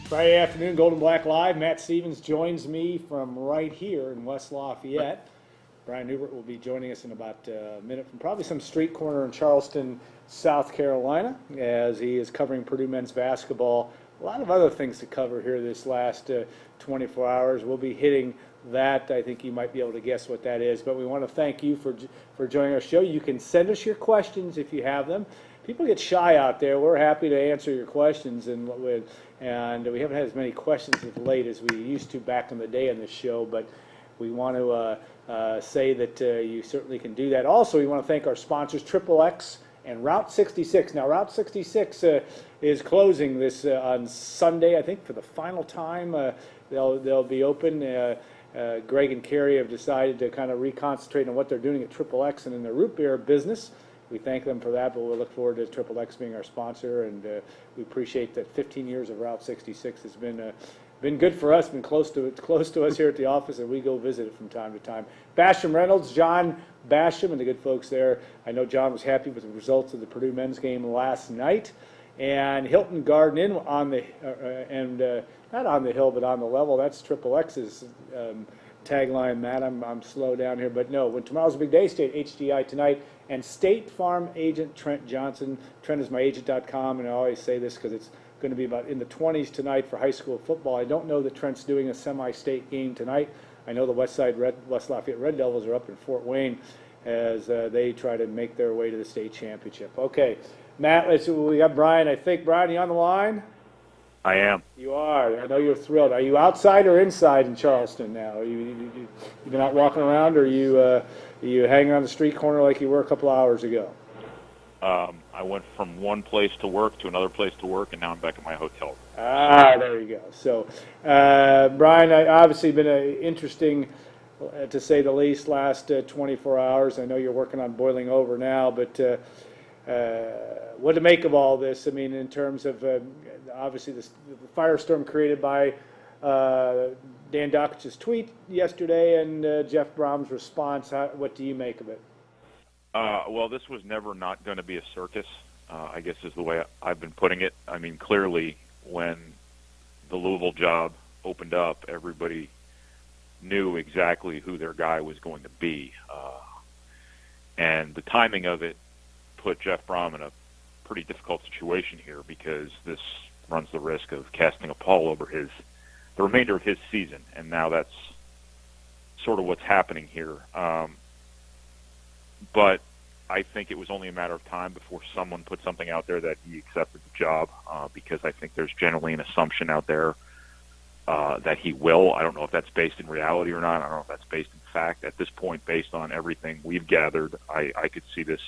Friday afternoon, Golden Black Live. Matt Stevens joins me from right here in West Lafayette. Brian Neubert will be joining us in about a minute from probably some street corner in Charleston, South Carolina, as he is covering Purdue men's basketball. A lot of other things to cover here this last 24 hours. We'll be hitting that. I think you might be able to guess what that is. But we want to thank you for joining our show. You can send us your questions if you have them. People get shy out there. We're happy to answer your questions, and we haven't had as many questions of late as we used to back in the day on this show. But we want to say that you certainly can do that. Also, we want to thank our sponsors, Triple X and Route 66. Now, Route 66 is closing this on Sunday, I think, for the final time. They'll be open. Greg and Carrie have decided to kind of reconcentrate on what they're doing at Triple X and in the root beer business. We thank them for that, but we'll look forward to Triple X being our sponsor, and we appreciate that 15 years of Route 66 has been good for us, been close to us here at the office, and we go visit it from time to time. Basham Reynolds, John Basham, and the good folks there. I know John was happy with the results of the Purdue men's game last night, and Hilton Garden Inn on the not on the hill, but on the level. That's Triple X's tagline. Matt, I'm slow down here, but no. When tomorrow's a big day, stay at HDI tonight. And State Farm agent Trent Johnson. Trent is myagent.com, and I always say this because it's going to be about in the 20s tonight for high school football. I don't know that Trent's doing a semi-state game tonight. I know the West Lafayette Red Devils are up in Fort Wayne as they try to make their way to the state championship. Okay, Matt, we got Brian. I think, Brian, are you on the line? I am. You are. I know you're thrilled. Are you outside or inside in Charleston now? You been out walking around, or you hanging on the street corner like you were a couple hours ago? I went from one place to work to another place to work, and now I'm back at my hotel. There you go. So, Brian, obviously been interesting, to say the least, last 24 hours. I know you're working on boiling over now, but what to make of all this? I mean, in terms of obviously the firestorm created by Dan Dockich's tweet yesterday and Jeff Brom's response. What do you make of it? Well, this was never not going to be a circus, I guess is the way I've been putting it. I mean, clearly when the Louisville job opened up, everybody knew exactly who their guy was going to be. And the timing of it put Jeff Brom in a pretty difficult situation here, because this runs the risk of casting a pall over the remainder of his season, and now that's sort of what's happening here. But I think it was only a matter of time before someone put something out there that he accepted the job, because I think there's generally an assumption out there that he will. I don't know if that's based in reality or not. I don't know if that's based in fact. At this point, based on everything we've gathered, I could see this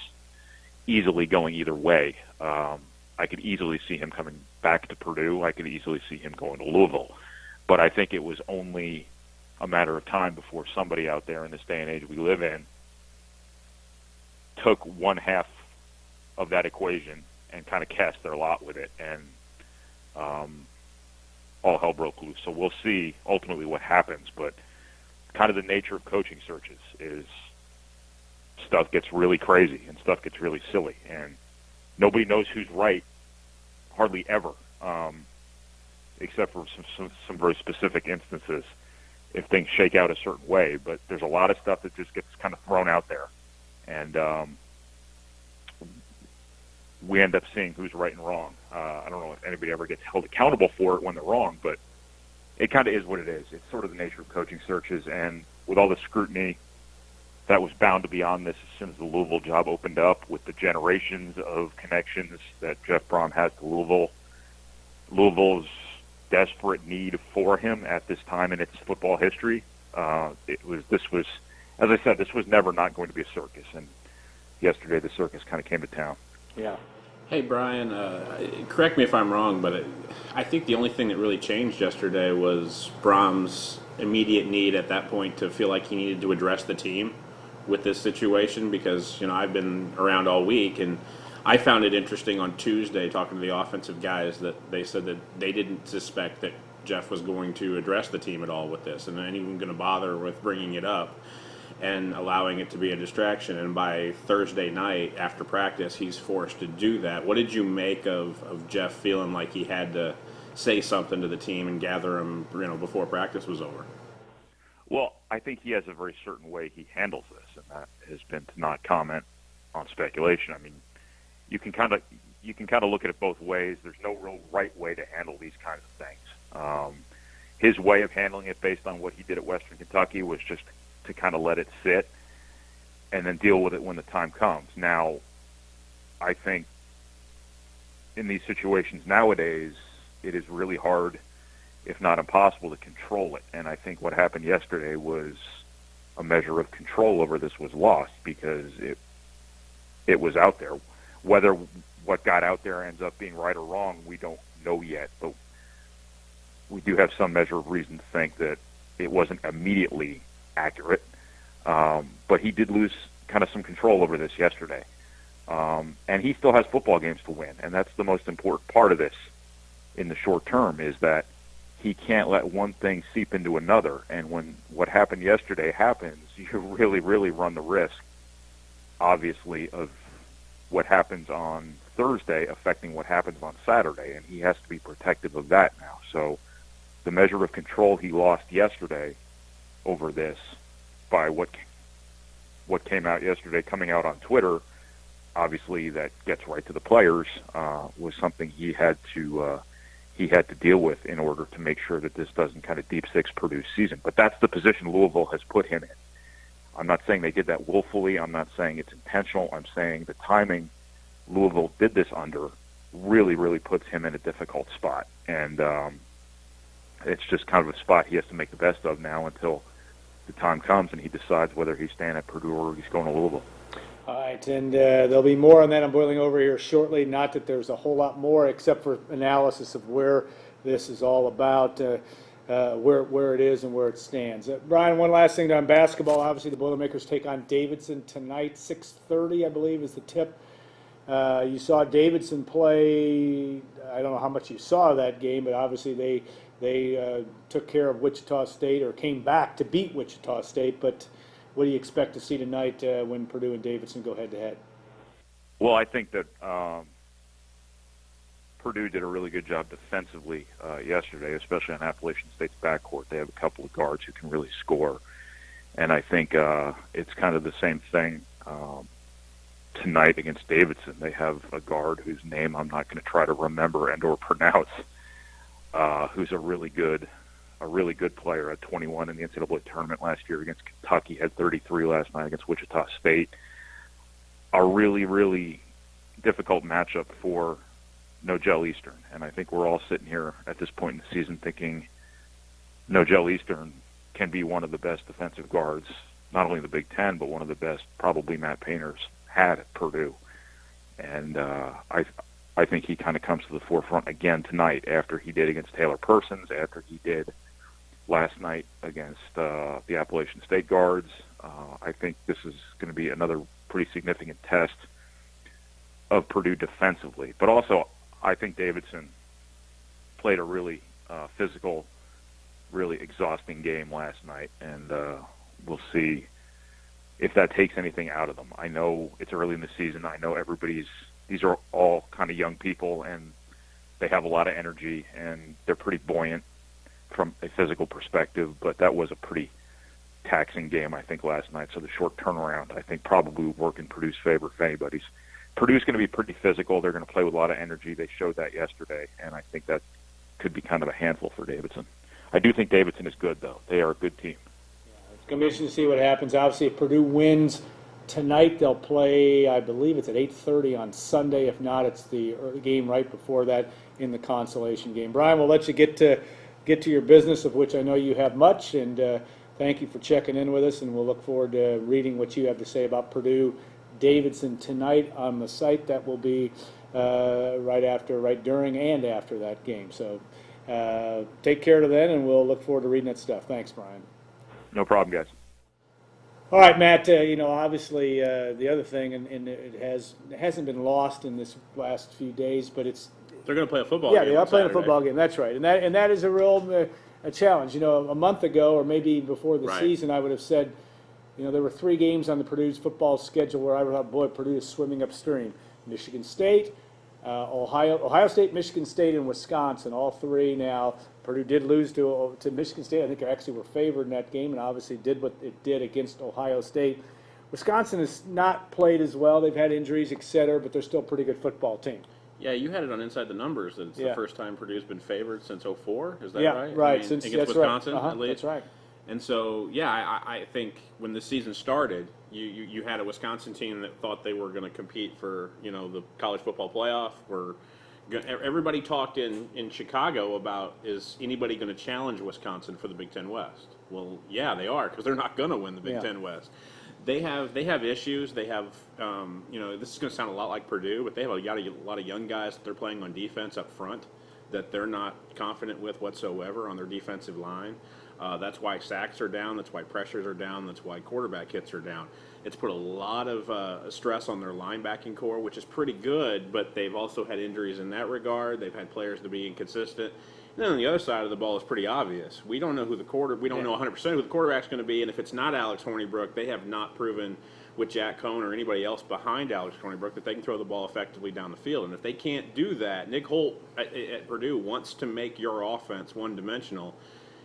easily going either way. I could easily see him coming back to Purdue. I could easily see him going to Louisville. But I think it was only a matter of time before somebody out there in this day and age we live in took one half of that equation and kind of cast their lot with it, and all hell broke loose. So we'll see ultimately what happens, but kind of the nature of coaching searches is stuff gets really crazy and stuff gets really silly, and nobody knows who's right hardly ever, except for some very specific instances if things shake out a certain way. But there's a lot of stuff that just gets kind of thrown out there, and we end up seeing who's right and wrong. I don't know if anybody ever gets held accountable for it when they're wrong, but it kind of is what it is. It's sort of the nature of coaching searches, and with all the scrutiny that was bound to be on this as soon as the Louisville job opened up, with the generations of connections that Jeff Brom has to Louisville, Louisville's desperate need for him at this time in its football history. This was, as I said, this was never not going to be a circus, and yesterday the circus kind of came to town. Yeah. Hey, Brian, correct me if I'm wrong, but I think the only thing that really changed yesterday was Brom's immediate need at that point to feel like he needed to address the team with this situation, because, I've been around all week, and I found it interesting on Tuesday talking to the offensive guys that they said that they didn't suspect that Jeff was going to address the team at all with this and anyone going to bother with bringing it up and allowing it to be a distraction. And by Thursday night after practice, he's forced to do that. What did you make of Jeff feeling like he had to say something to the team and gather them, before practice was over? Well, I think he has a very certain way he handles this, and that has been to not comment on speculation. I mean, you can kind of look at it both ways. There's no real right way to handle these kinds of things. His way of handling it, based on what he did at Western Kentucky, was just to kind of let it sit and then deal with it when the time comes. Now, I think in these situations nowadays, it is really hard, if not impossible, to control it. And I think what happened yesterday was a measure of control over this was lost, because it was out there. Whether what got out there ends up being right or wrong, we don't know yet. But we do have some measure of reason to think that it wasn't immediately accurate. But he did lose kind of some control over this yesterday. And he still has football games to win. And that's the most important part of this in the short term, is that he can't let one thing seep into another. And when what happened yesterday happens, you really, really run the risk, obviously, of what happens on Thursday affecting what happens on Saturday. And he has to be protective of that now. So the measure of control he lost yesterday over this, by what came out yesterday, coming out on Twitter, obviously that gets right to the players, was something he had to deal with in order to make sure that this doesn't kind of deep six Purdue season. But that's the position Louisville has put him in. I'm not saying they did that willfully. I'm not saying it's intentional. I'm saying the timing Louisville did this under really, really puts him in a difficult spot. And it's just kind of a spot he has to make the best of now until the time comes and he decides whether he's staying at Purdue or he's going to Louisville. All right, and there'll be more on that. I'm boiling over here shortly. Not that there's a whole lot more, except for analysis of where this is all about, where it is and where it stands. Brian, one last thing on basketball. Obviously, the Boilermakers take on Davidson tonight, 6:30, I believe, is the tip. You saw Davidson play. I don't know how much you saw of that game, but obviously they took care of Wichita State, or came back to beat Wichita State. But what do you expect to see tonight when Purdue and Davidson go head-to-head? Well, I think that Purdue did a really good job defensively yesterday, especially on Appalachian State's backcourt. They have a couple of guards who can really score. And I think it's kind of the same thing tonight against Davidson. They have a guard whose name I'm not going to try to remember and or pronounce, who's a really good player at 21 in the NCAA tournament last year against Kentucky, had 33 last night against Wichita State. A really, really difficult matchup for Nogel Eastern. And I think we're all sitting here at this point in the season thinking Nogel Eastern can be one of the best defensive guards, not only in the Big Ten, but one of the best probably Matt Painter's had at Purdue. And I think he kind of comes to the forefront again tonight, after he did against Taylor Persons, after he did last night against the Appalachian State guards. I think this is going to be another pretty significant test of Purdue defensively. But also, I think Davidson played a really physical, really exhausting game last night, and we'll see if that takes anything out of them. I know it's early in the season. I know these are all kind of young people, and they have a lot of energy, and they're pretty buoyant from a physical perspective, but that was a pretty taxing game, I think, last night. So the short turnaround, I think, probably would work in Purdue's favor if anybody's. Purdue's going to be pretty physical. They're going to play with a lot of energy. They showed that yesterday, and I think that could be kind of a handful for Davidson. I do think Davidson is good, though. They are a good team. It's going to be interesting to see what happens. Obviously, if Purdue wins tonight, they'll play, I believe it's at 8:30 on Sunday. If not, it's the game right before that in the consolation game. Brian, we'll let you get to your business, of which I know you have much, and thank you for checking in with us, and we'll look forward to reading what you have to say about Purdue Davidson tonight on the site. That will be right during and after that game. So take care of then, and we'll look forward to reading that stuff. Thanks, Brian. No problem, guys. All right, Matt, obviously the other thing, and it hasn't been lost in this last few days, but They're going to play a football yeah, game. they are on playing a Saturday. football game. That's right, and that is a real a challenge. A month ago, or maybe before the Right. season, I would have said, there were 3 games on the Purdue's football schedule where I thought, boy, Purdue is swimming upstream. Michigan State, Ohio State, Michigan State, and Wisconsin, all three now. Purdue did lose to Michigan State. I think they actually were favored in that game and obviously did what it did against Ohio State. Wisconsin has not played as well. They've had injuries, et cetera, but they're still a pretty good football team. Yeah, you had it on Inside the Numbers that it's the first time Purdue's been favored since '04. Is that right? Right. I mean, Since against that's Wisconsin, right. at least. That's right. And so, yeah, I think when the season started, you had a Wisconsin team that thought they were going to compete for, the college football playoff. Everybody talked in Chicago about, is anybody going to challenge Wisconsin for the Big Ten West? Well, yeah, they are, because they're not going to win the Big Ten West. They have issues. They have, this is going to sound a lot like Purdue, but they have a lot of young guys that they're playing on defense up front that they're not confident with whatsoever on their defensive line. That's why sacks are down. That's why pressures are down. That's why quarterback hits are down. It's put a lot of stress on their linebacking core, which is pretty good, but they've also had injuries in that regard. They've had players to be inconsistent. And then on the other side of the ball is pretty obvious. We don't know who we don't know 100% who the quarterback's going to be, and if it's not Alex Hornibrook, they have not proven with Jack Cohn or anybody else behind Alex Hornibrook that they can throw the ball effectively down the field. And if they can't do that, Nick Holt at Purdue wants to make your offense one-dimensional.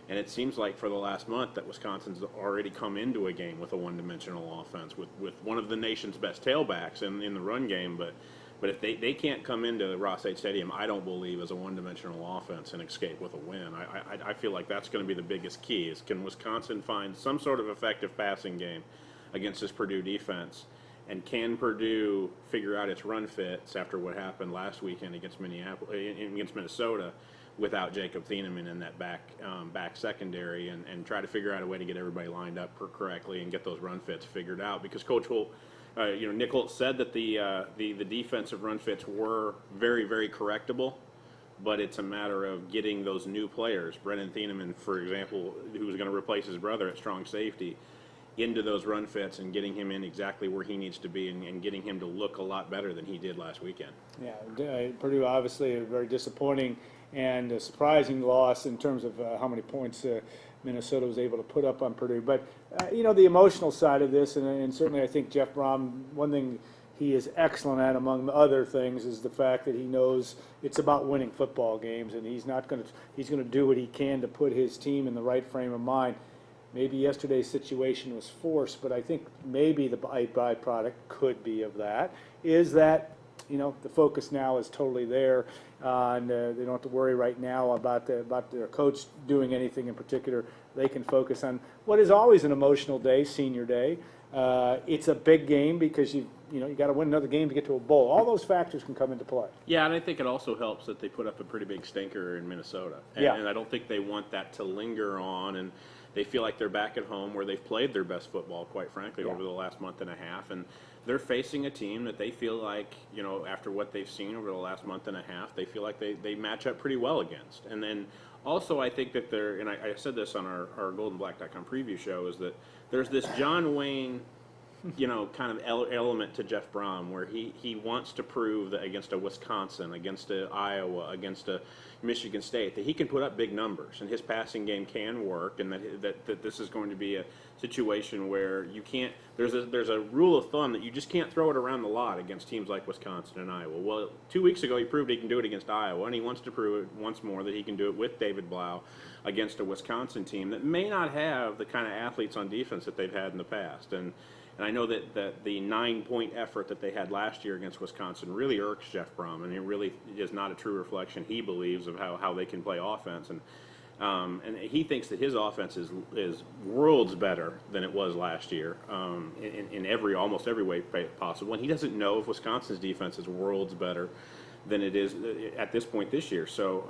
And it seems like for the last month that Wisconsin's already come into a game with a one-dimensional offense with one of the nation's best tailbacks in the run game. But if they can't come into Ross-Ade Stadium, I don't believe, as a one-dimensional offense and escape with a win. I feel like that's going to be the biggest key is, can Wisconsin find some sort of effective passing game against this Purdue defense? And can Purdue figure out its run fits after what happened last weekend against Minnesota without Jacob Thieneman in that back secondary and try to figure out a way to get everybody lined up correctly and get those run fits figured out? Because Coach Holt, Nick Holt said that the defensive run fits were very, very correctable, but it's a matter of getting those new players, Brennan Thieneman, for example, who was going to replace his brother at strong safety, into those run fits and getting him in exactly where he needs to be and getting him to look a lot better than he did last weekend. Yeah, Purdue obviously a very disappointing and a surprising loss in terms of how many points Minnesota was able to put up on Purdue. But, the emotional side of this, and certainly I think Jeff Brom, one thing he is excellent at, among other things, is the fact that he knows it's about winning football games, and he's going to do what he can to put his team in the right frame of mind. Maybe yesterday's situation was forced, but I think maybe the byproduct could be of that, is that, the focus now is totally there, and they don't have to worry right now about their coach doing anything in particular. They can focus on what is always an emotional day, senior day. It's a big game because you got to win another game to get to a bowl. All those factors can come into play. Yeah, and I think it also helps that they put up a pretty big stinker in Minnesota. And I don't think they want that to linger on, and they feel like they're back at home where they've played their best football, quite frankly, over the last month and a half. And they're facing a team that they feel like, after what they've seen over the last month and a half, they feel like they match up pretty well against. And then also I think that and I said this on our goldenblack.com preview show, is that there's this John Wayne kind of element to Jeff Brom where he wants to prove that against a Wisconsin, against a Iowa, against a Michigan State, that he can put up big numbers and his passing game can work, and that this is going to be a situation where you can't. There's a rule of thumb that you just can't throw it around the lot against teams like Wisconsin and Iowa. Well, 2 weeks ago he proved he can do it against Iowa, and he wants to prove it once more that he can do it with David Blau against a Wisconsin team that may not have the kind of athletes on defense that they've had in the past. And I know that the 9-point effort that they had last year against Wisconsin really irks Jeff Brom, and it really is not a true reflection, he believes, of how they can play offense. And he thinks that his offense is worlds better than it was last year in almost every way possible. And he doesn't know if Wisconsin's defense is worlds better than it is at this point this year. So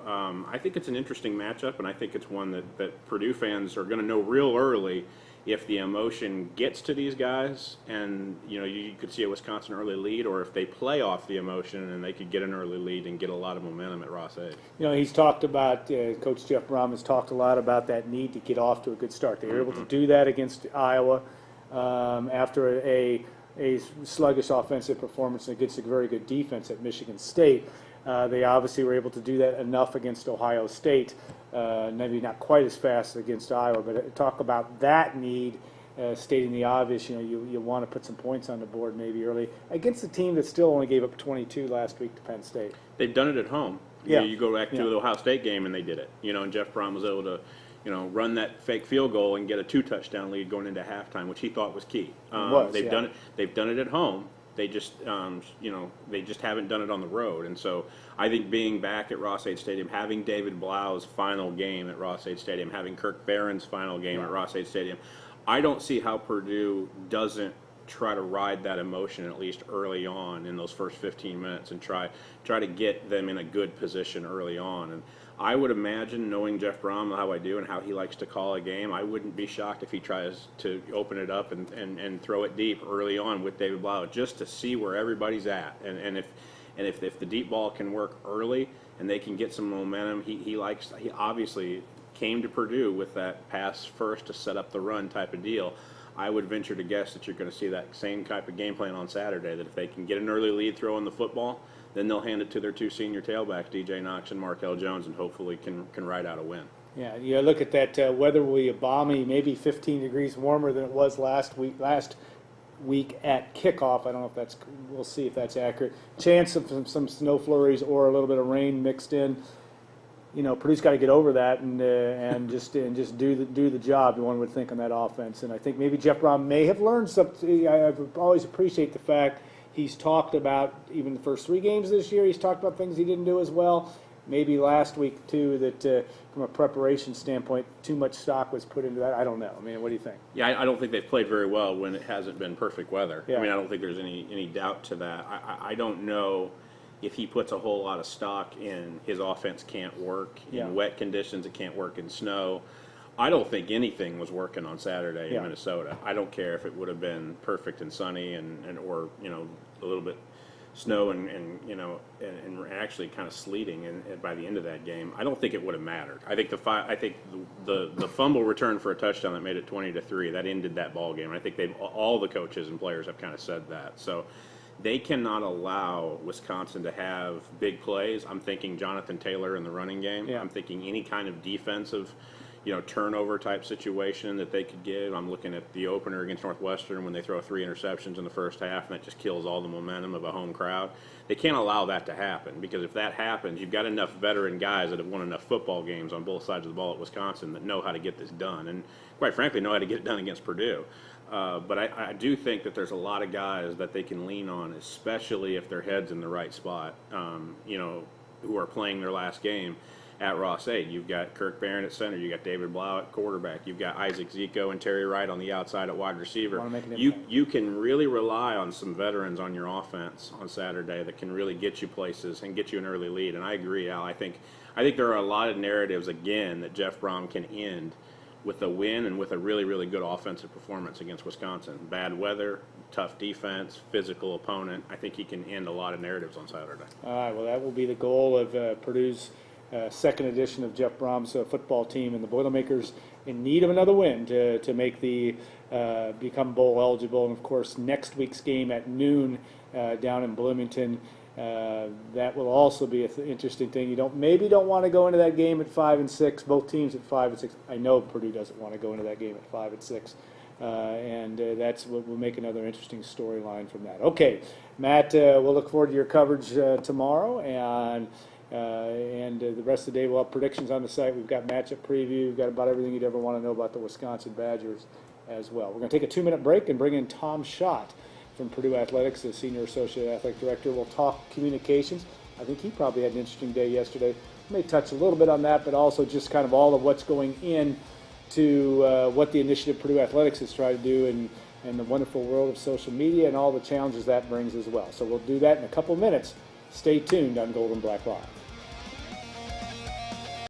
I think it's an interesting matchup, and I think it's one that Purdue fans are going to know real early if the emotion gets to these guys, and you could see a Wisconsin early lead, or if they play off the emotion and they could get an early lead and get a lot of momentum at Ross-Ade. He's talked about, Coach Jeff Brom has talked a lot about that need to get off to a good start. They were able to do that against Iowa after a sluggish offensive performance against a very good defense at Michigan State. They obviously were able to do that enough against Ohio State. Maybe not quite as fast against Iowa, but talk about that need stating the obvious. You want to put some points on the board maybe early against a team that still only gave up 22 last week to Penn State. They've done it at home. Yeah. You go back to the Ohio State game and they did it. And Jeff Brom was able to, run that fake field goal and get a 2-touchdown lead going into halftime, which he thought was key. They've done it. They've done it at home. They just, they just haven't done it on the road. And so I think being back at Ross-Ade Stadium, having David Blau's final game at Ross-Ade Stadium, having Kirk Barron's final game at Ross-Ade Stadium, I don't see how Purdue doesn't try to ride that emotion at least early on in those first 15 minutes and try to get them in a good position early on. And I would imagine, knowing Jeff Brom how I do and how he likes to call a game, I wouldn't be shocked if he tries to open it up and throw it deep early on with David Blau just to see where everybody's at. And if the deep ball can work early and they can get some momentum, he obviously came to Purdue with that pass first to set up the run type of deal. I would venture to guess that you're going to see that same type of game plan on Saturday, that if they can get an early lead throwing the football, then they'll hand it to their two senior tailbacks, DJ Knox and Markel Jones, and hopefully can ride out a win. Yeah, you look at that weather will be balmy, maybe 15 degrees warmer than it was last week at kickoff. I don't know if that's, we'll see if that's accurate. Chance of some snow flurries or a little bit of rain mixed in. Purdue's got to get over that and just do the job. One would think on that offense, and I think maybe Jeff Brom may have learned something. I always appreciate the fact he's talked about even the first 3 games this year. He's talked about things he didn't do as well. Maybe last week too. That from a preparation standpoint, too much stock was put into that. I don't know. I mean, what do you think? Yeah, I don't think they've played very well when it hasn't been perfect weather. Yeah. I mean, I don't think there's any doubt to that. I don't know if he puts a whole lot of stock in his offense can't work in wet conditions, it can't work in snow. I don't think anything was working on Saturday in Minnesota. I don't care if it would have been perfect and sunny and or a little bit snow and actually kind of sleeting and by the end of that game. I don't think it would have mattered. I think the fumble return for a touchdown that made it 20-3 that ended that ball game. I think all the coaches and players have kind of said that. So they cannot allow Wisconsin to have big plays. I'm thinking Jonathan Taylor in the running game. Yeah. I'm thinking any kind of defensive, turnover type situation that they could give. I'm looking at the opener against Northwestern when they throw 3 interceptions in the first half, and that just kills all the momentum of a home crowd. They can't allow that to happen, because if that happens, you've got enough veteran guys that have won enough football games on both sides of the ball at Wisconsin that know how to get this done, and quite frankly know how to get it done against Purdue. But I do think that there's a lot of guys that they can lean on, especially if their head's in the right spot, who are playing their last game at Ross-Ade. You've got Kirk Barron at center. You've got David Blau at quarterback. You've got Isaac Zico and Terry Wright on the outside at wide receiver. You can really rely on some veterans on your offense on Saturday that can really get you places and get you an early lead. And I agree, Al. I think there are a lot of narratives, again, that Jeff Brom can end with a win and with a really, really good offensive performance against Wisconsin. Bad weather, tough defense, physical opponent. I think he can end a lot of narratives on Saturday. All right, well, that will be the goal of Purdue's second edition of Jeff Brom's football team, and the Boilermakers in need of another win to make the become bowl eligible. And of course, next week's game at noon down in Bloomington. That will also be an interesting thing. You don't want to go into that game at 5-6. Both teams at 5-6. I know Purdue doesn't want to go into that game at 5-6, and that's what will make another interesting storyline from that. Okay, Matt, we'll look forward to your coverage tomorrow, and the rest of the day we'll have predictions on the site. We've got matchup preview. We've got about everything you'd ever want to know about the Wisconsin Badgers as well. We're going to take a 2-minute break and bring in Tom Schott from Purdue Athletics, the Senior Associate Athletic Director. We'll talk communications. I think he probably had an interesting day yesterday. We may touch a little bit on that, but also just kind of all of what's going in to what the initiative Purdue Athletics has tried to do in the wonderful world of social media and all the challenges that brings as well. So we'll do that in a couple minutes. Stay tuned on Golden Black Live.